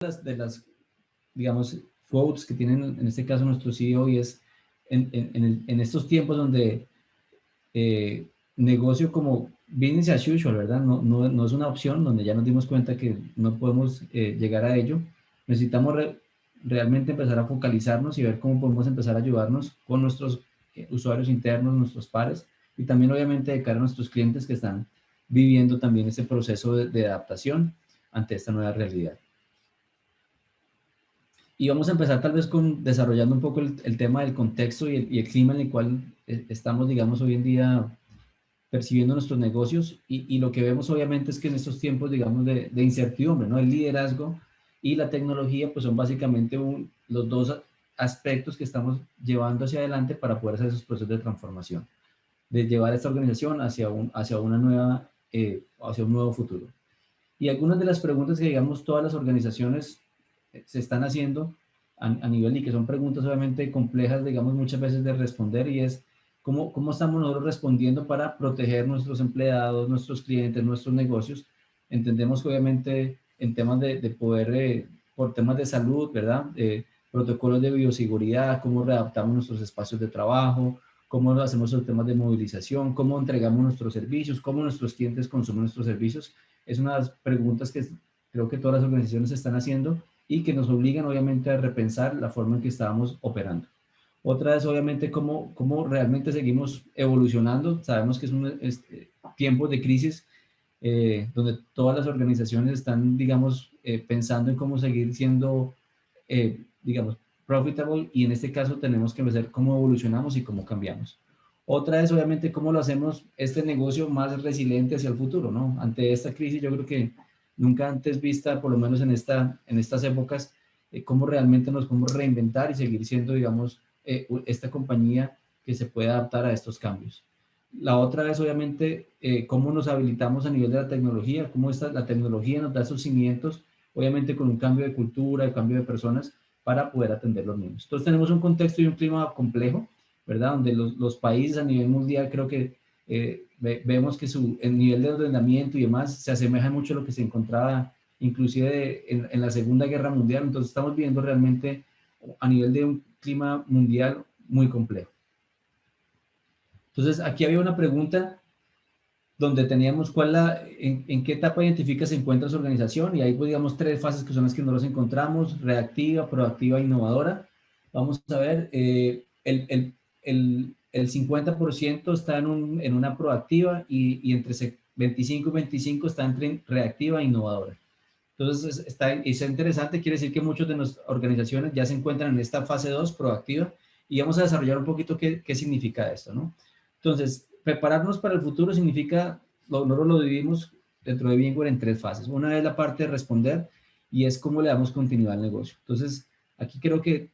de las, digamos, quotes que tienen en este caso nuestro CEO y es en estos tiempos donde negocio como business as usual, ¿verdad? No es una opción, donde ya nos dimos cuenta que no podemos llegar a ello. Necesitamos realmente empezar a focalizarnos y ver cómo podemos empezar a ayudarnos con nuestros usuarios internos, nuestros pares, y también obviamente de cara a nuestros clientes que están viviendo también este proceso de adaptación ante esta nueva realidad. Y vamos a empezar tal vez con desarrollando un poco el tema del contexto y el clima en el cual estamos, digamos, hoy en día percibiendo nuestros negocios y lo que vemos obviamente es que en estos tiempos, digamos, de incertidumbre, ¿no? El liderazgo y la tecnología, pues son básicamente los dos aspectos que estamos llevando hacia adelante para poder hacer esos procesos de transformación, de llevar esta organización hacia una nueva, hacia un nuevo futuro. Y algunas de las preguntas que, digamos, todas las organizaciones se están haciendo a nivel y que son preguntas obviamente complejas, digamos, muchas veces de responder y es cómo estamos nosotros respondiendo para proteger nuestros empleados, nuestros clientes, nuestros negocios. Entendemos que obviamente en temas de poder, por temas de salud, ¿verdad? Protocolos de bioseguridad, cómo readaptamos nuestros espacios de trabajo, cómo hacemos los temas de movilización, cómo entregamos nuestros servicios, cómo nuestros clientes consumen nuestros servicios. Es una de las preguntas que creo que todas las organizaciones están haciendo y que nos obligan obviamente a repensar la forma en que estábamos operando. Otra es obviamente cómo realmente seguimos evolucionando. Sabemos que es tiempos de crisis donde todas las organizaciones están, digamos, pensando en cómo seguir siendo, digamos, profitable y en este caso tenemos que ver cómo evolucionamos y cómo cambiamos. Otra es obviamente cómo lo hacemos este negocio más resiliente hacia el futuro, ¿no? Ante esta crisis yo creo que nunca antes vista, por lo menos en estas épocas, cómo realmente nos podemos reinventar y seguir siendo, digamos, esta compañía que se puede adaptar a estos cambios. La otra es obviamente cómo nos habilitamos a nivel de la tecnología, cómo la tecnología nos da esos cimientos, obviamente con un cambio de cultura, un cambio de personas para poder atender los niños. Entonces tenemos un contexto y un clima complejo, ¿verdad? Donde los países a nivel mundial creo que vemos que el nivel de ordenamiento y demás se asemeja mucho a lo que se encontraba inclusive en la Segunda Guerra Mundial. Entonces estamos viendo realmente a nivel de un clima mundial muy complejo. Entonces aquí había una pregunta donde teníamos en qué etapa identifica se encuentra su organización y ahí pues digamos tres fases que son las que nos encontramos: reactiva, proactiva, innovadora. Vamos a ver, el 50% está en una proactiva y entre 25 y 25 está entre reactiva e innovadora. Entonces es interesante, quiere decir que muchas de nuestras organizaciones ya se encuentran en esta fase 2 proactiva y vamos a desarrollar un poquito qué significa esto, ¿no? Entonces, prepararnos para el futuro significa, nosotros lo dividimos dentro de VMware en tres fases. Una es la parte de responder y es cómo le damos continuidad al negocio. Entonces, aquí creo que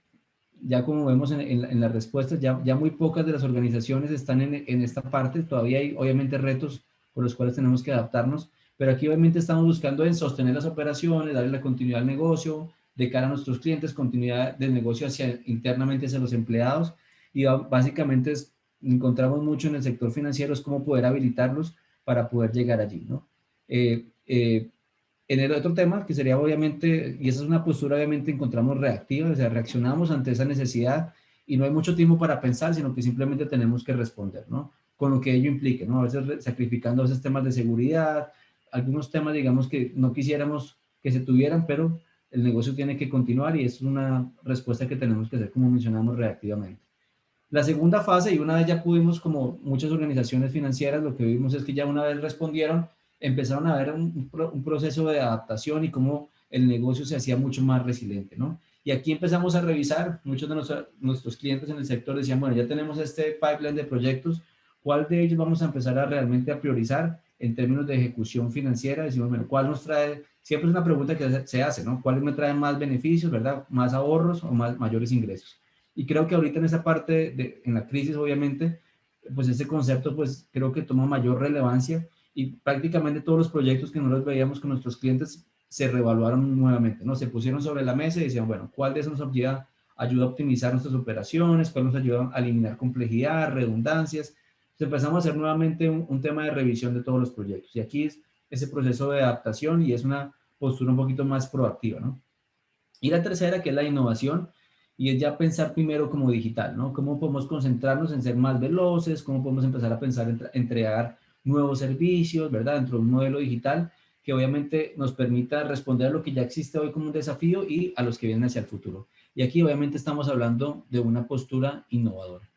ya como vemos en las respuestas, ya muy pocas de las organizaciones están en esta parte. Todavía hay obviamente retos por los cuales tenemos que adaptarnos, pero aquí obviamente estamos buscando en sostener las operaciones, darle la continuidad al negocio, de cara a nuestros clientes, continuidad del negocio internamente hacia los empleados y básicamente encontramos mucho en el sector financiero es cómo poder habilitarlos para poder llegar allí, ¿no? En el otro tema, que sería obviamente, y esa es una postura obviamente encontramos reactiva, o sea, reaccionamos ante esa necesidad y no hay mucho tiempo para pensar, sino que simplemente tenemos que responder, ¿no? Con lo que ello implique, ¿no? A veces sacrificando esos temas de seguridad, algunos temas, digamos, que no quisiéramos que se tuvieran, pero el negocio tiene que continuar y es una respuesta que tenemos que hacer, como mencionamos, reactivamente. La segunda fase, y una vez ya pudimos, como muchas organizaciones financieras, lo que vimos es que ya una vez respondieron, empezaron a ver un proceso de adaptación y cómo el negocio se hacía mucho más resiliente, ¿no? Y aquí empezamos a revisar, muchos de nuestros clientes en el sector decían, bueno, ya tenemos este pipeline de proyectos, ¿cuál de ellos vamos a empezar a realmente a priorizar en términos de ejecución financiera? Decimos, bueno, ¿cuál nos trae? Siempre es una pregunta que se hace, ¿no? ¿Cuál me trae más beneficios, verdad? ¿Más ahorros o mayores ingresos? Y creo que ahorita en esa parte, en la crisis, obviamente, pues ese concepto, pues creo que toma mayor relevancia y prácticamente todos los proyectos que nosotros veíamos con nuestros clientes se reevaluaron nuevamente, ¿no? Se pusieron sobre la mesa y decían, bueno, ¿cuál de esos nos ayuda a optimizar nuestras operaciones? ¿Cuál nos ayuda a eliminar complejidad, redundancias? Entonces empezamos a hacer nuevamente un tema de revisión de todos los proyectos. Y aquí es ese proceso de adaptación y es una postura un poquito más proactiva, ¿no? Y la tercera, que es la innovación, y es ya pensar primero como digital, ¿no? ¿Cómo podemos concentrarnos en ser más veloces? ¿Cómo podemos empezar a pensar en entregar nuevos servicios, ¿verdad? Dentro de un modelo digital que obviamente nos permita responder a lo que ya existe hoy como un desafío y a los que vienen hacia el futuro. Y aquí obviamente estamos hablando de una postura innovadora.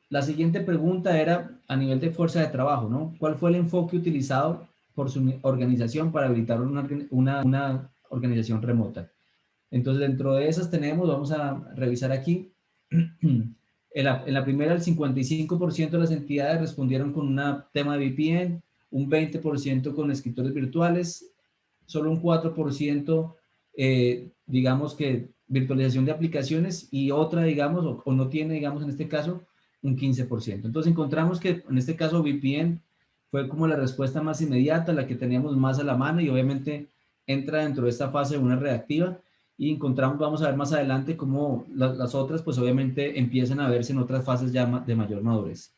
La siguiente pregunta era a nivel de fuerza de trabajo, ¿no? ¿Cuál fue el enfoque utilizado por su organización para habilitar una organización remota? Entonces, dentro de esas tenemos, vamos a revisar aquí, en la primera, el 55% de las entidades respondieron con un tema de VPN, un 20% con escritores virtuales, solo un 4%, digamos que virtualización de aplicaciones y otra, digamos, o no tiene, digamos, en este caso, un 15%. Entonces encontramos que en este caso VPN fue como la respuesta más inmediata, la que teníamos más a la mano y obviamente entra dentro de esta fase de una reactiva y encontramos, vamos a ver más adelante cómo las otras pues obviamente empiezan a verse en otras fases ya de mayor madurez.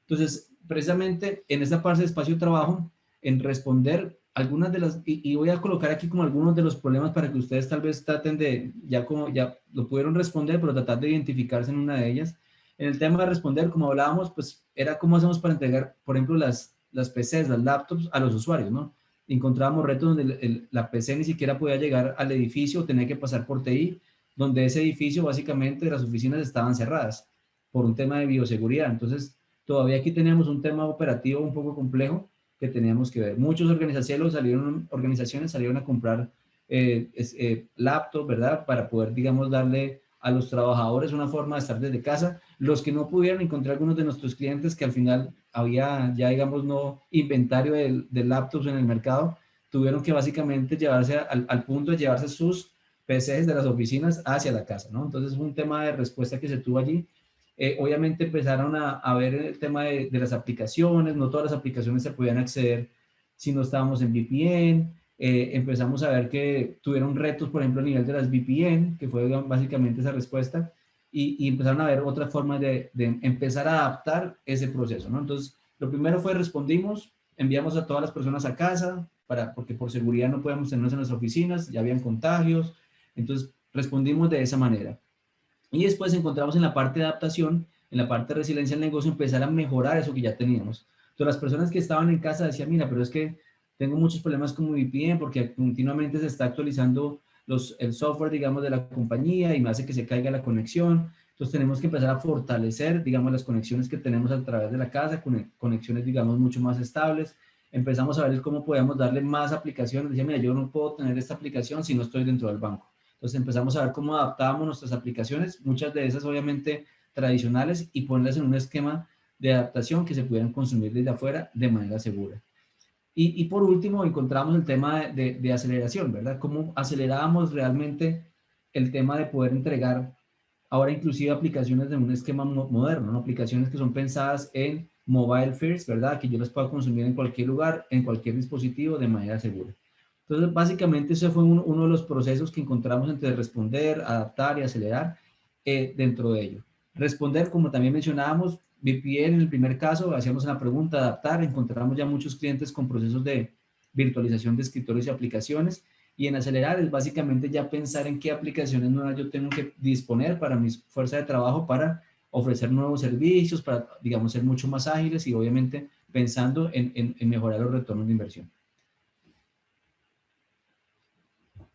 Entonces, precisamente en esta parte de espacio de trabajo, en responder algunas de las, y voy a colocar aquí como algunos de los problemas para que ustedes tal vez traten de, ya como ya lo pudieron responder, pero tratar de identificarse en una de ellas. En el tema de responder, como hablábamos, pues era cómo hacemos para entregar, por ejemplo, las PCs, las laptops a los usuarios, ¿no? Encontrábamos retos donde la PC ni siquiera podía llegar al edificio, tenía que pasar por TI, donde ese edificio básicamente las oficinas estaban cerradas por un tema de bioseguridad. Entonces, todavía aquí teníamos un tema operativo un poco complejo que teníamos que ver. Muchas organizaciones salieron a comprar laptops, ¿verdad? Para poder, digamos, darle a los trabajadores una forma de estar desde casa. Los que no pudieron, encontrar algunos de nuestros clientes que al final había ya, digamos, no inventario de laptops en el mercado, tuvieron que básicamente llevarse al punto de llevarse sus PCs de las oficinas hacia la casa, ¿no? Entonces, es un tema de respuesta que se tuvo allí. Obviamente empezaron a ver el tema de las aplicaciones, no todas las aplicaciones se podían acceder si no estábamos en VPN. Empezamos a ver que tuvieron retos, por ejemplo, a nivel de las VPN, que fue básicamente esa respuesta, y empezaron a ver otras formas de empezar a adaptar ese proceso, ¿no? Entonces, lo primero fue respondimos, enviamos a todas las personas a casa, porque por seguridad no podíamos tenernos en las oficinas, ya habían contagios, entonces respondimos de esa manera. Y después encontramos en la parte de adaptación, en la parte de resiliencia del negocio, empezar a mejorar eso que ya teníamos. Entonces, las personas que estaban en casa decían, mira, pero es que tengo muchos problemas con mi VPN porque continuamente se está actualizando el software, digamos, de la compañía y me hace que se caiga la conexión. Entonces, tenemos que empezar a fortalecer, digamos, las conexiones que tenemos a través de la casa, con conexiones, digamos, mucho más estables. Empezamos a ver cómo podíamos darle más aplicaciones. Decía, mira, yo no puedo tener esta aplicación si no estoy dentro del banco. Entonces empezamos a ver cómo adaptábamos nuestras aplicaciones, muchas de esas obviamente tradicionales, y ponerlas en un esquema de adaptación que se pudieran consumir desde afuera de manera segura. Y por último, encontramos el tema de aceleración, ¿verdad? Cómo acelerábamos realmente el tema de poder entregar ahora inclusive aplicaciones de un esquema moderno, ¿no? Aplicaciones que son pensadas en mobile first, ¿verdad? Que yo las pueda consumir en cualquier lugar, en cualquier dispositivo de manera segura. Entonces, básicamente ese fue uno de los procesos que encontramos entre responder, adaptar y acelerar dentro de ello. Responder, como también mencionábamos, VPN en el primer caso, hacíamos una pregunta, adaptar, encontramos ya muchos clientes con procesos de virtualización de escritorios y aplicaciones, y en acelerar es básicamente ya pensar en qué aplicaciones nuevas yo tengo que disponer para mi fuerza de trabajo para ofrecer nuevos servicios, para, digamos, ser mucho más ágiles y obviamente pensando en mejorar los retornos de inversión.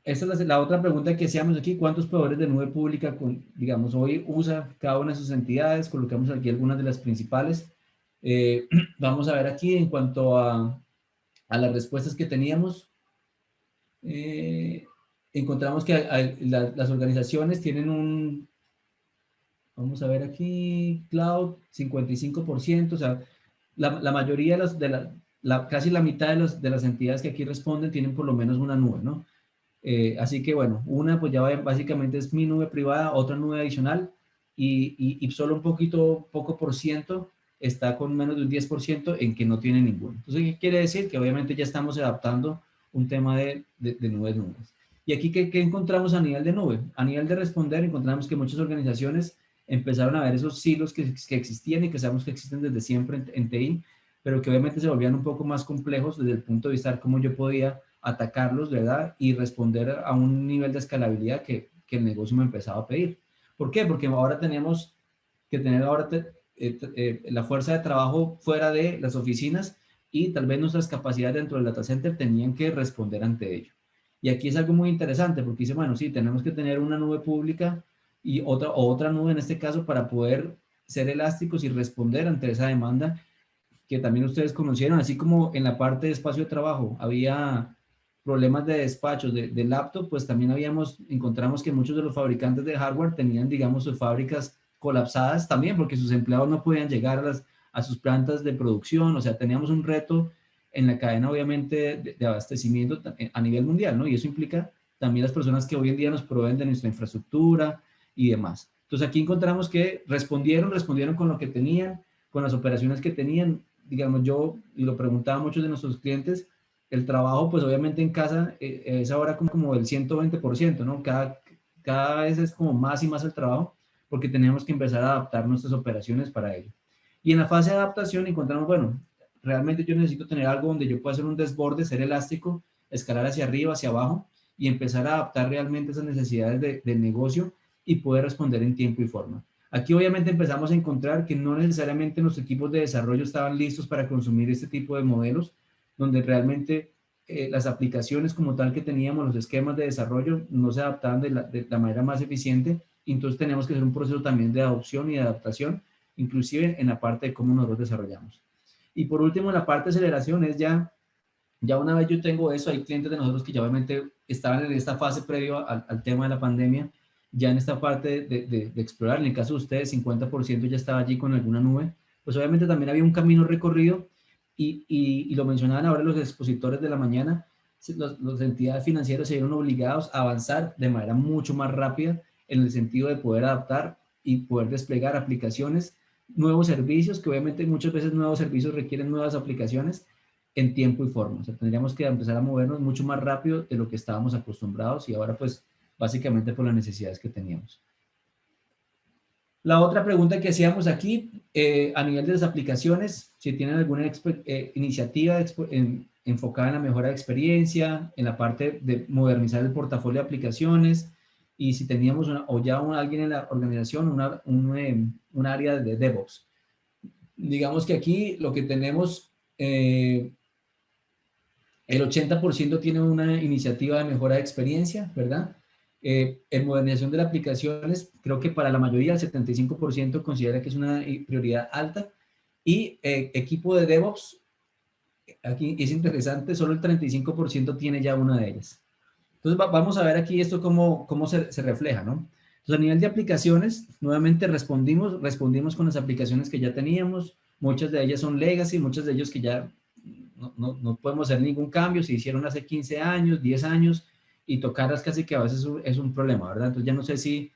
Esta es la otra pregunta que hacíamos aquí. ¿Cuántos proveedores de nube pública, digamos, hoy usa cada una de sus entidades? Colocamos aquí algunas de las principales. Vamos a ver aquí en cuanto a las respuestas que teníamos. Encontramos que las organizaciones tienen vamos a ver aquí, cloud, 55%, o sea, la mayoría casi la mitad de las entidades que aquí responden tienen por lo menos una nube, ¿no? Así que bueno, una pues ya básicamente es mi nube privada, otra nube adicional y solo poco por ciento está con menos de un 10% en que no tiene ninguno. Entonces, ¿qué quiere decir? Que obviamente ya estamos adaptando un tema de nubes. Y aquí, ¿qué encontramos a nivel de nube? A nivel de responder, encontramos que muchas organizaciones empezaron a ver esos silos que existían y que sabemos que existen desde siempre en TI, pero que obviamente se volvían un poco más complejos desde el punto de vista de cómo yo podía atacarlos, ¿verdad? Y responder a un nivel de escalabilidad que el negocio me empezaba a pedir. ¿Por qué? Porque ahora tenemos que tener la fuerza de trabajo fuera de las oficinas y tal vez nuestras capacidades dentro del data center tenían que responder ante ello. Y aquí es algo muy interesante porque dice, bueno, sí, tenemos que tener una nube pública y otra nube en este caso para poder ser elásticos y responder ante esa demanda que también ustedes conocieron, así como en la parte de espacio de trabajo había problemas de despachos de laptop, pues también encontramos que muchos de los fabricantes de hardware tenían, digamos, sus fábricas colapsadas también porque sus empleados no podían llegar a sus plantas de producción, o sea, teníamos un reto en la cadena, obviamente, de abastecimiento a nivel mundial, ¿no? Y eso implica también las personas que hoy en día nos proveen de nuestra infraestructura y demás. Entonces, aquí encontramos que respondieron con lo que tenían, con las operaciones que tenían. Digamos, yo, y lo preguntaba a muchos de nuestros clientes, el trabajo, pues obviamente en casa es ahora como el 120%, ¿no? Cada vez es como más y más el trabajo, porque tenemos que empezar a adaptar nuestras operaciones para ello. Y en la fase de adaptación encontramos, bueno, realmente yo necesito tener algo donde yo pueda hacer un desborde, ser elástico, escalar hacia arriba, hacia abajo, y empezar a adaptar realmente esas necesidades del negocio y poder responder en tiempo y forma. Aquí obviamente empezamos a encontrar que no necesariamente los equipos de desarrollo estaban listos para consumir este tipo de modelos, donde realmente las aplicaciones como tal que teníamos, los esquemas de desarrollo, no se adaptaban de la manera más eficiente. Entonces tenemos que hacer un proceso también de adopción y de adaptación, inclusive en la parte de cómo nosotros desarrollamos. Y por último, la parte de aceleración es ya una vez yo tengo eso, hay clientes de nosotros que ya obviamente estaban en esta fase previo al tema de la pandemia, ya en esta parte de explorar, en el caso de ustedes, 50% ya estaba allí con alguna nube, pues obviamente también había un camino recorrido y lo mencionaban ahora los expositores de la mañana, los entidades financieras se vieron obligados a avanzar de manera mucho más rápida en el sentido de poder adaptar y poder desplegar aplicaciones, nuevos servicios, que obviamente muchas veces nuevos servicios requieren nuevas aplicaciones en tiempo y forma. O sea, tendríamos que empezar a movernos mucho más rápido de lo que estábamos acostumbrados y ahora pues básicamente por las necesidades que teníamos. La otra pregunta que hacíamos aquí, a nivel de las aplicaciones, si tienen alguna iniciativa enfocada en la mejora de experiencia, en la parte de modernizar el portafolio de aplicaciones, y si teníamos alguien en la organización, un área de DevOps. Digamos que aquí lo que tenemos, el 80% tiene una iniciativa de mejora de experiencia, ¿verdad? En modernización de las aplicaciones, creo que para la mayoría, el 75% considera que es una prioridad alta. Y equipo de DevOps, aquí es interesante, solo el 35% tiene ya una de ellas. Entonces, vamos a ver aquí esto cómo se refleja, ¿no? Entonces, a nivel de aplicaciones, nuevamente respondimos con las aplicaciones que ya teníamos. Muchas de ellas son legacy, muchas de ellas que ya no podemos hacer ningún cambio. Se hicieron hace 15 años, 10 años, y tocarlas casi que a veces es un problema, ¿verdad? Entonces ya no sé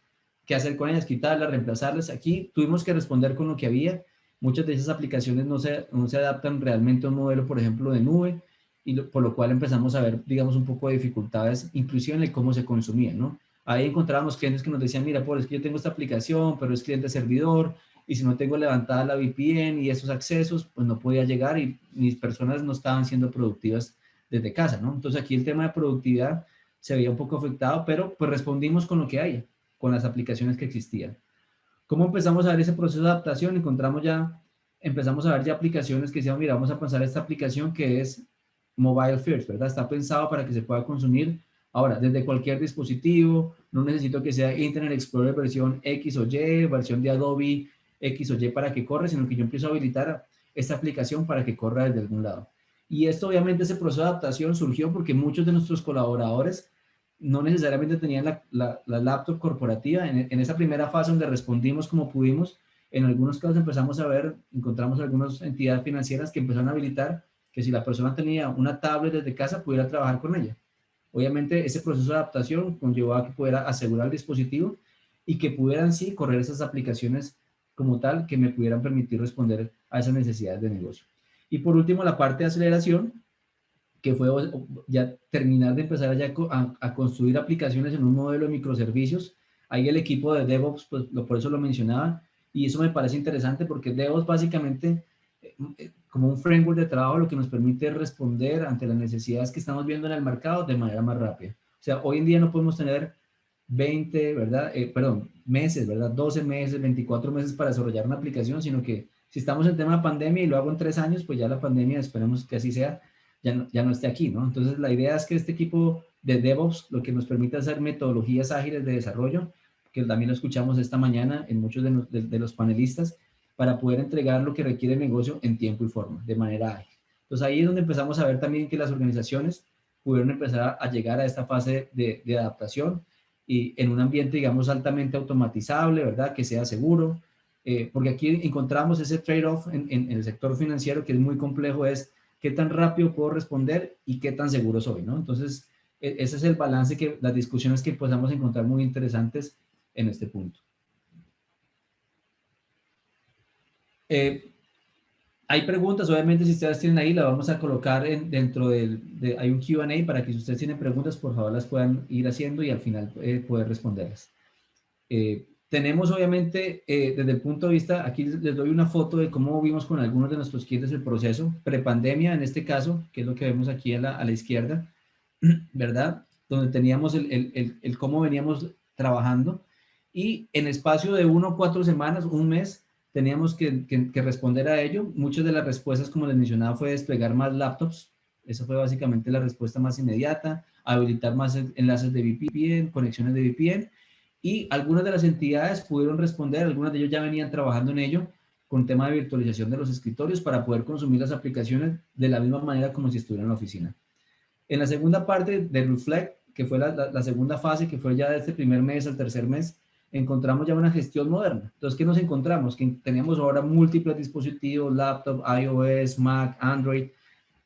qué hacer con ellas, quitarlas, reemplazarlas. Aquí tuvimos que responder con lo que había. Muchas de esas aplicaciones no se adaptan realmente a un modelo, por ejemplo, de nube, y por lo cual empezamos a ver, digamos, un poco de dificultades, inclusive en el cómo se consumían, ¿no? Ahí encontrábamos clientes que nos decían, mira, es que yo tengo esta aplicación, pero es cliente servidor, y si no tengo levantada la VPN y esos accesos, pues no podía llegar y mis personas no estaban siendo productivas desde casa, ¿no? Entonces aquí el tema de productividad se veía un poco afectado, pero pues respondimos con lo que hay, con las aplicaciones que existían. ¿Cómo empezamos a ver ese proceso de adaptación? Empezamos a ver ya aplicaciones que decían, mira, vamos a pensar esta aplicación que es mobile first, ¿verdad? Está pensado para que se pueda consumir ahora desde cualquier dispositivo, no necesito que sea Internet Explorer versión X o Y, versión de Adobe X o Y para que corra, sino que yo empiezo a habilitar esta aplicación para que corra desde algún lado. Y esto obviamente, ese proceso de adaptación surgió porque muchos de nuestros colaboradores no necesariamente tenían la laptop corporativa. En esa primera fase donde respondimos como pudimos, en algunos casos encontramos algunas entidades financieras que empezaron a habilitar que si la persona tenía una tablet desde casa, pudiera trabajar con ella. Obviamente, ese proceso de adaptación conllevó a que pudiera asegurar el dispositivo y que pudieran sí correr esas aplicaciones como tal que me pudieran permitir responder a esas necesidades de negocio. Y por último, la parte de aceleración, que fue ya terminar de empezar ya a construir aplicaciones en un modelo de microservicios. Ahí el equipo de DevOps, pues por eso lo mencionaba, y eso me parece interesante porque DevOps básicamente como un framework de trabajo, lo que nos permite responder ante las necesidades que estamos viendo en el mercado de manera más rápida. O sea, hoy en día no podemos tener 20, ¿verdad? Meses, ¿verdad? 12 meses, 24 meses para desarrollar una aplicación, sino que si estamos en tema de pandemia y lo hago en 3 años, pues ya la pandemia, esperemos que así sea, ya no esté aquí, ¿no? Entonces, la idea es que este equipo de DevOps lo que nos permite hacer metodologías ágiles de desarrollo, que también lo escuchamos esta mañana en muchos de los panelistas, para poder entregar lo que requiere el negocio en tiempo y forma, de manera ágil. Entonces, ahí es donde empezamos a ver también que las organizaciones pudieron empezar a llegar a esta fase de adaptación y en un ambiente, digamos, altamente automatizable, ¿verdad? Que sea seguro, porque aquí encontramos ese trade-off en el sector financiero que es muy complejo, es qué tan rápido puedo responder y qué tan seguro soy, ¿no? Entonces, ese es el balance que las discusiones que podamos encontrar muy interesantes en este punto. Hay preguntas, obviamente, si ustedes tienen ahí, la vamos a colocar dentro hay un Q&A para que si ustedes tienen preguntas, por favor, las puedan ir haciendo y al final poder responderlas. Tenemos, obviamente, desde el punto de vista, aquí les doy una foto de cómo vimos con algunos de nuestros clientes el proceso, prepandemia en este caso, que es lo que vemos aquí a la izquierda, ¿verdad? Donde teníamos el cómo veníamos trabajando y en espacio de 1 o 4 semanas, un mes, teníamos que responder a ello. Muchas de las respuestas, como les mencionaba, fue desplegar más laptops. Esa fue básicamente la respuesta más inmediata, habilitar más enlaces de VPN, conexiones de VPN, y algunas de las entidades pudieron responder, algunas de ellos ya venían trabajando en ello, con tema de virtualización de los escritorios para poder consumir las aplicaciones de la misma manera como si estuvieran en la oficina. En la segunda parte de Reflect, que fue la segunda fase, que fue ya de este primer mes al tercer mes, encontramos ya una gestión moderna. Entonces, ¿qué nos encontramos? Que teníamos ahora múltiples dispositivos, laptop, iOS, Mac, Android,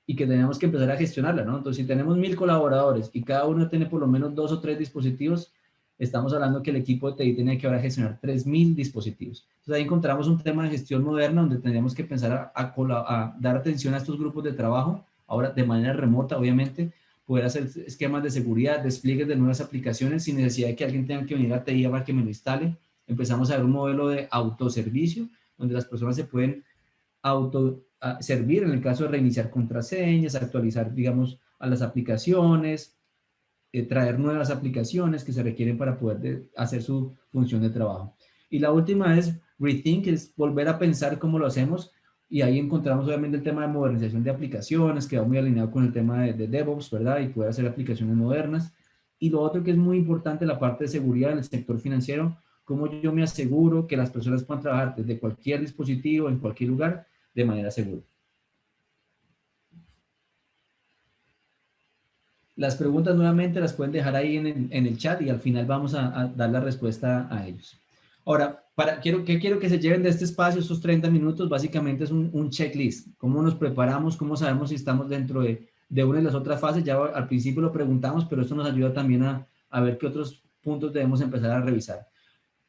y que tenemos que empezar a gestionarla, ¿no? Entonces, si tenemos 1000 colaboradores y cada uno tiene por lo menos 2 o 3 dispositivos, estamos hablando que el equipo de TI tiene que ahora gestionar 3000 dispositivos. Entonces, ahí encontramos un tema de gestión moderna donde tendríamos que pensar a dar atención a estos grupos de trabajo, ahora de manera remota, obviamente, poder hacer esquemas de seguridad, despliegues de nuevas aplicaciones sin necesidad de que alguien tenga que venir a TI para que me lo instale. Empezamos a ver un modelo de autoservicio, donde las personas se pueden servir en el caso de reiniciar contraseñas, actualizar, digamos, a las aplicaciones, traer nuevas aplicaciones que se requieren para poder hacer su función de trabajo. Y la última es rethink, es volver a pensar cómo lo hacemos, y ahí encontramos obviamente el tema de modernización de aplicaciones, que va muy alineado con el tema de DevOps, ¿verdad? Y poder hacer aplicaciones modernas. Y lo otro que es muy importante, la parte de seguridad en el sector financiero, cómo yo me aseguro que las personas puedan trabajar desde cualquier dispositivo, en cualquier lugar, de manera segura. Las preguntas nuevamente las pueden dejar ahí en el chat y al final vamos a dar la respuesta a ellos. Ahora, ¿qué quiero que se lleven de este espacio, estos 30 minutos? Básicamente es un checklist. ¿Cómo nos preparamos? ¿Cómo sabemos si estamos dentro de una de las otras fases? Ya al principio lo preguntamos, pero esto nos ayuda también a ver qué otros puntos debemos empezar a revisar.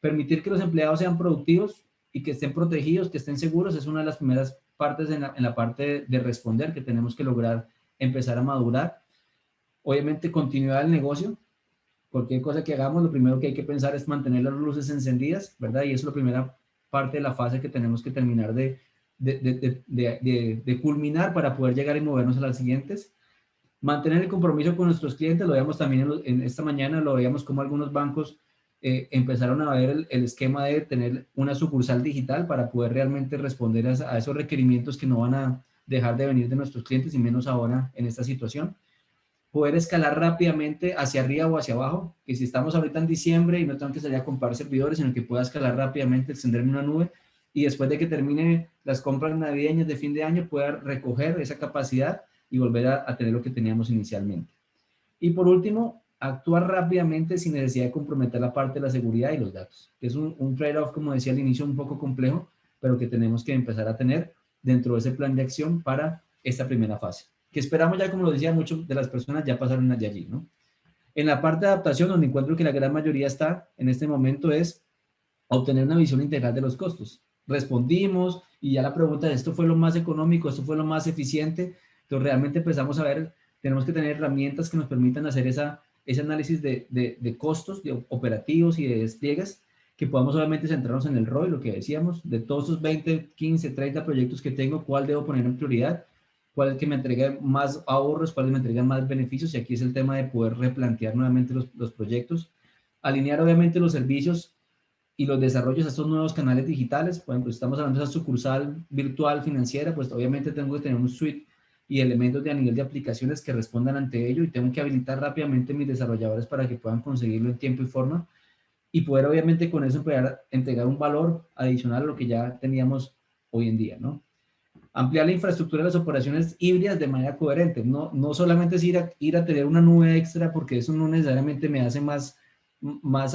Permitir que los empleados sean productivos y que estén protegidos, que estén seguros, es una de las primeras partes en la parte de responder que tenemos que lograr empezar a madurar. Obviamente, continuidad del negocio. Cualquier cosa que hagamos, lo primero que hay que pensar es mantener las luces encendidas, ¿verdad? Y eso es la primera parte de la fase que tenemos que terminar de culminar para poder llegar y movernos a las siguientes. Mantener el compromiso con nuestros clientes, lo veíamos también en esta mañana, lo veíamos como algunos bancos empezaron a ver el esquema de tener una sucursal digital para poder realmente responder a esos requerimientos que no van a dejar de venir de nuestros clientes y menos ahora en esta situación. Poder escalar rápidamente hacia arriba o hacia abajo, que si estamos ahorita en diciembre y no tengo que salir a comprar servidores, sino que pueda escalar rápidamente, extenderme una nube y después de que termine las compras navideñas de fin de año pueda recoger esa capacidad y volver a tener lo que teníamos inicialmente. Y por último, actuar rápidamente sin necesidad de comprometer la parte de la seguridad y los datos, que es un trade-off, como decía al inicio, un poco complejo, pero que tenemos que empezar a tener dentro de ese plan de acción para esta primera fase, que esperamos ya, como lo decía, muchas de las personas ya pasaron de allí, ¿no? En la parte de adaptación, donde encuentro que la gran mayoría está en este momento, es obtener una visión integral de los costos. Respondimos y ya la pregunta de esto fue lo más económico, esto fue lo más eficiente, entonces realmente empezamos a ver, tenemos que tener herramientas que nos permitan hacer ese análisis de costos de operativos y de despliegues que podamos obviamente centrarnos en el ROI, lo que decíamos, de todos esos 20, 15, 30 proyectos que tengo, cuál debo poner en prioridad, cuál es el que me entrega más ahorros, cuál es el que me entrega más beneficios, y aquí es el tema de poder replantear nuevamente los proyectos, alinear obviamente los servicios y los desarrollos a estos nuevos canales digitales. Por ejemplo, estamos hablando de esa sucursal virtual financiera, pues obviamente tengo que tener un suite y elementos de a nivel de aplicaciones que respondan ante ello, y tengo que habilitar rápidamente mis desarrolladores para que puedan conseguirlo en tiempo y forma, y poder obviamente con eso poder entregar un valor adicional a lo que ya teníamos hoy en día, ¿no? Ampliar la infraestructura de las operaciones híbridas de manera coherente. No solamente es ir a tener una nube extra, porque eso no necesariamente me hace más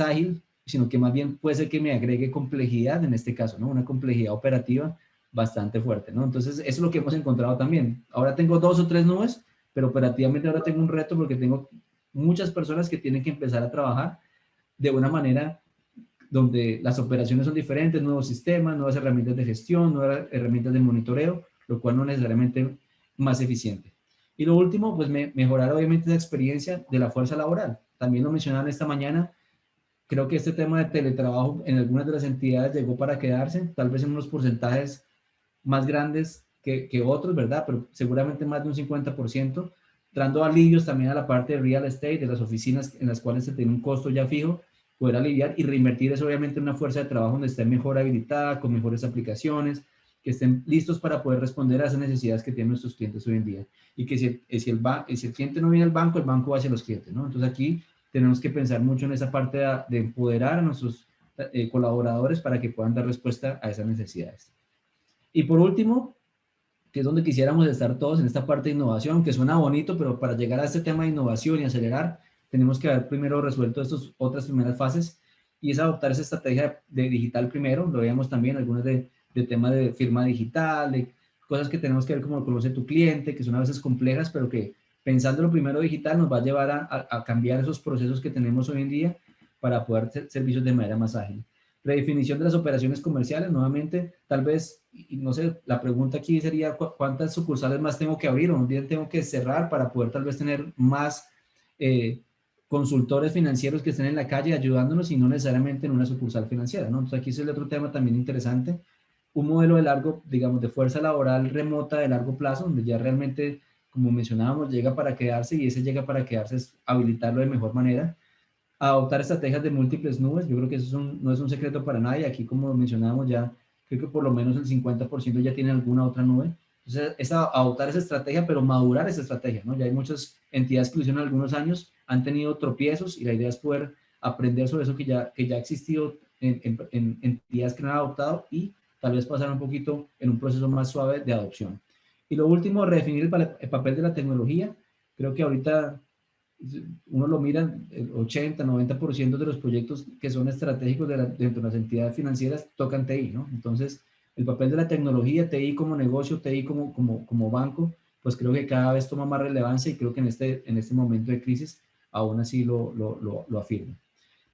ágil, sino que más bien puede ser que me agregue complejidad en este caso, ¿no? Una complejidad operativa bastante fuerte, ¿no? Entonces, eso es lo que hemos encontrado también. Ahora tengo 2 o 3 nubes, pero operativamente ahora tengo un reto porque tengo muchas personas que tienen que empezar a trabajar de una manera donde las operaciones son diferentes, nuevos sistemas, nuevas herramientas de gestión, nuevas herramientas de monitoreo, lo cual no necesariamente más eficiente. Y lo último, pues mejorar obviamente la experiencia de la fuerza laboral. También lo mencionaban esta mañana, creo que este tema de teletrabajo en algunas de las entidades llegó para quedarse, tal vez en unos porcentajes más grandes que otros, ¿verdad? Pero seguramente más de un 50%, dando alivios también a la parte de real estate, de las oficinas en las cuales se tiene un costo ya fijo, poder aliviar y reinvertir eso obviamente en una fuerza de trabajo donde esté mejor habilitada, con mejores aplicaciones, que estén listos para poder responder a esas necesidades que tienen nuestros clientes hoy en día. Y que si el cliente no viene al banco, el banco va hacia los clientes, ¿no? Entonces aquí tenemos que pensar mucho en esa parte de empoderar a nuestros colaboradores para que puedan dar respuesta a esas necesidades. Y por último, que es donde quisiéramos estar todos en esta parte de innovación, que suena bonito, pero para llegar a este tema de innovación y acelerar, tenemos que haber primero resuelto estas otras primeras fases, y es adoptar esa estrategia de digital primero. Lo veíamos también, algunas de temas de firma digital, de cosas que tenemos que ver como conoce tu cliente, que son a veces complejas, pero que pensando lo primero digital nos va a llevar a cambiar esos procesos que tenemos hoy en día para poder hacer servicios de manera más ágil. Redefinición de las operaciones comerciales, nuevamente, tal vez, y no sé, la pregunta aquí sería cuántas sucursales más tengo que abrir o un día tengo que cerrar para poder tal vez tener más consultores financieros que estén en la calle ayudándonos y no necesariamente en una sucursal financiera, ¿no? Entonces aquí es el otro tema también interesante, un modelo de largo, digamos, de fuerza laboral remota de largo plazo, donde ya realmente, como mencionábamos, llega para quedarse, y ese llega para quedarse es habilitarlo de mejor manera. Adoptar estrategias de múltiples nubes, yo creo que eso no es un secreto para nadie. Aquí, como mencionábamos ya, creo que por lo menos el 50% ya tiene alguna otra nube. Entonces, es adoptar esa estrategia, pero madurar esa estrategia, ¿no? Ya hay muchas entidades que lo hicieron algunos años, han tenido tropiezos, y la idea es poder aprender sobre eso que ya ha existido en entidades que no han adoptado, y tal vez pasar un poquito en un proceso más suave de adopción. Y lo último, redefinir el papel de la tecnología. Creo que ahorita uno lo mira, el 80-90% de los proyectos que son estratégicos dentro de las entidades financieras tocan TI, ¿no? Entonces, el papel de la tecnología, TI como negocio, TI como banco, pues creo que cada vez toma más relevancia, y creo que en este momento de crisis aún así lo afirma.